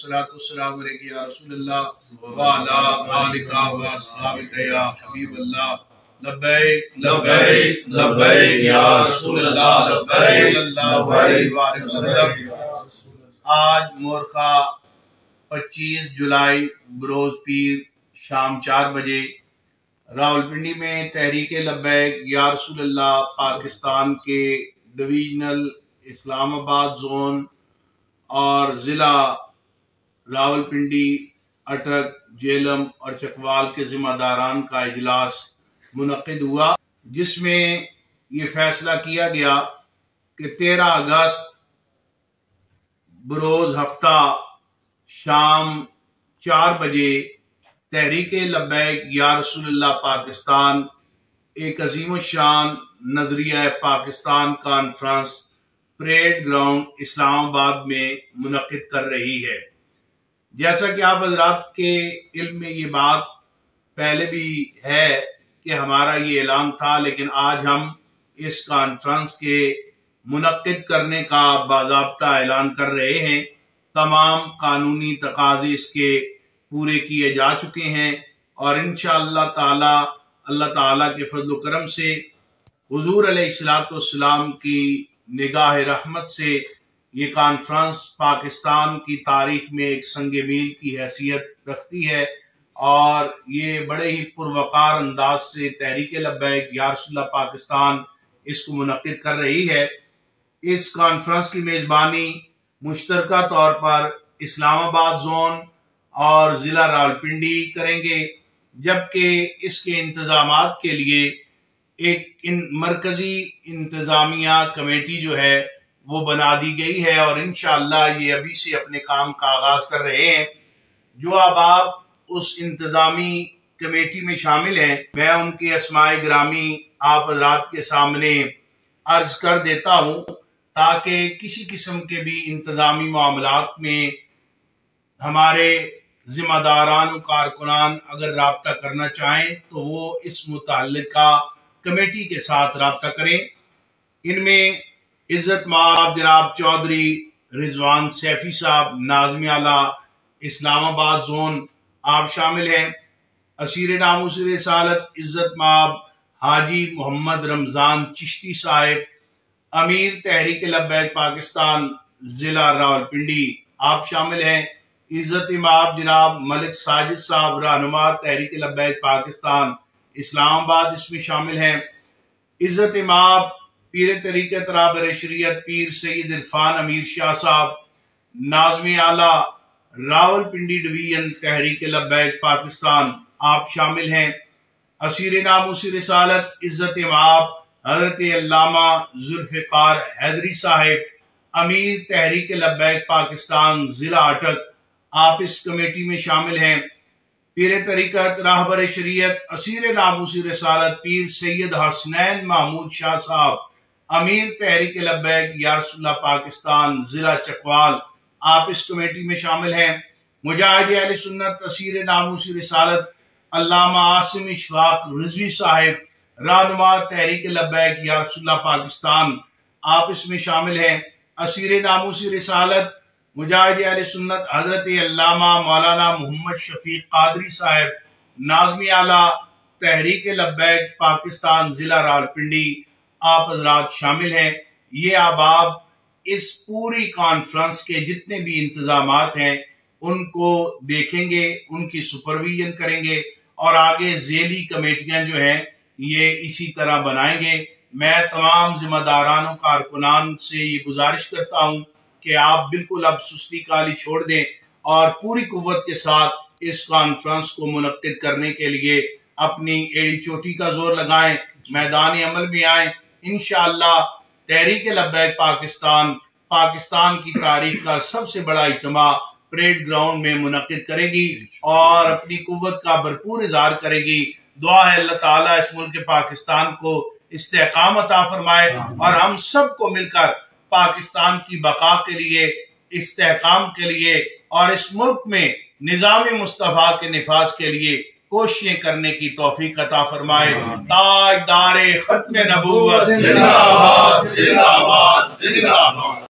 वस्सलातु वस्सलामु अलैका या रसूलल्लाह व अला आलिका व अस्हाबिका या हबीबल्लाह। लब्बैक लब्बैक लब्बैक या रसूलल्लाह लब्बैक सल्लल्लाहु अलैहि वसल्लम। आज मोरखा 25 जुलाई बरोज पीर शाम 4 बजे रावलपिंडी में तहरीक लब्बैक या रसूलल्लाह पाकिस्तान के डिवीजनल इस्लामाबाद जोन और ज़िला रावलपिंडी, अटक, जेलम और चकवाल के ज़िम्मेदारान का इजलास मुनक्किद हुआ, जिसमें ये फैसला किया गया कि 13 अगस्त बरोज हफ्ता शाम 4 बजे तहरीक लब्बैक या रसूलल्लाह पाकिस्तान एक अजीम शान नजरिया Pakistan conference parade ground Islamabad में मुनक्किद कर रही है। जैसा कि आप हजरात के इल्म में ये बात पहले भी है कि हमारा ये ऐलान था, लेकिन आज हम इस कॉन्फ्रेंस के मुनक्किद करने का बाज़ाब्ता ऐलान कर रहे हैं। तमाम कानूनी तकाज़े इसके पूरे किए जा चुके हैं और इंशाअल्लाह ताला अल्लाह ताला के फजल करम से हुजूर अलैहिस्सलातु वस्सलाम की निगाह रहमत से ये कॉन्फ्रेंस पाकिस्तान की तारीख में एक संग मील की हैसियत रखती है और ये बड़े ही पुरवकार अंदाज से तहरीक लब्बैक या रसूलल्लाह पाकिस्तान इसको मुनक्किद कर रही है। इस कॉन्फ्रेंस की मेज़बानी मुश्तरका तौर पर इस्लामाबाद जोन और ज़िला रावलपिंडी करेंगे, जबकि इसके इंतजामात के लिए एक मरकजी इंतजामिया कमेटी जो है वो बना दी गई है और इंशाअल्लाह ये अभी से अपने काम का आगाज कर रहे हैं। जो अब उस इंतजामी कमेटी में शामिल हैं, मैं उनके अस्माए ग्रामी आप हजरात के सामने अर्ज कर देता हूँ, ताकि किसी किस्म के भी इंतजामी मामलात में हमारे जिम्मेदारान कारकुनान अगर राब्ता करना चाहें तो वो इस मुताल्लिका कमेटी के साथ राब्ता करें। इनमें इज्जत माब जनाब चौधरी रिजवान सैफी साहब नाज़िम आला इस्लामाबाद जोन आप शामिल हैं। असीर नामूस रिसालत इज्जत माब हाजी मोहम्मद रमजान चिश्ती साहिब अमीर तहरीक लब्बैक पाकिस्तान जिला रावलपिंडी आप शामिल हैं। इज्जत माब जनाब मलिक साजिद साहब रहनुमा तहरीक लब्बैक पाकिस्तान इस्लामाबाद इसमें शामिल हैं। इज्जत माब पीर तरीक़त राहबर शरीयत पीर सैयद इरफान अमीर शाह साहब नाज़िम आला रावलपिंडी डिवीजन तहरीक लब्बैक पाकिस्तान आप शामिल हैं। असीर नामूस रिसालत इज्जत माब हजरत अल्लामा जुल्फ़िकार हैदरी साहिब अमीर तहरीक लब्बैक पाकिस्तान जिला अटक आप इस कमेटी में शामिल हैं। पीर तरीक़त राहबर शरीयत असीर नामूस रिसालत पीर सैयद हसनैन महमूद शाह साहब अमीर तहरीक लब्बैक या रसूलल्लाह पाकिस्तान जिला चकवाल आप इस कमेटी में शामिल हैं। मुजाहिद अहले सुन्नत असीर नामूस रिसालत अल्लामा आसिम इशफाक रिजवी साहिब रहनुमा तहरीक लब्बैक या रसूलल्लाह पाकिस्तान आप इसमें शामिल हैं। असीर नामूस रिसालत मुजाहिद अहले सुन्नत हजरत अल्लामा मौलाना मोहम्मद शफीक कादरी साहिब नाज़िम आला तहरीक लब्बैक पाकिस्तान जिला रावलपिंडी आप हजरात शामिल हैं। ये अहबाब इस पूरी कॉन्फ्रेंस के जितने भी इंतजामात हैं उनको देखेंगे, उनकी सुपरविजन करेंगे और आगे ज़ेली कमेटियां जो हैं ये इसी तरह बनाएंगे। मैं तमाम जिम्मेदारान कारकुनान से ये गुजारिश करता हूँ कि आप बिल्कुल अब सुस्ती काली छोड़ दें और पूरी कुव्वत के साथ इस कॉन्फ्रेंस को मुनक्किद करने के लिए अपनी एड़ी चोटी का जोर लगाएं, मैदान अमल में आएं। इंशाअल्लाह तहरीक लब्बैक पाकिस्तान की तारीख का सबसे बड़ा इज्तिमा परेड ग्राउंड में मुनक्किद करेगी और अपनी कुव्वत का भरपूर इज़हार करेगी। दुआ है अल्लाह ताला इस मुल्क पाकिस्तान को इस्तेहकाम अता फरमाए और हम सबको मिलकर पाकिस्तान की बका के लिए, इस्तेहकाम के लिए और इस मुल्क में निज़ाम मुस्तफ़ा के निफाज के लिए कोशिशें करने की तौफीक अता फरमाए। ताजदारे खत्म नबूवत जिंदाबाद जिंदाबाद जिंदाबाद।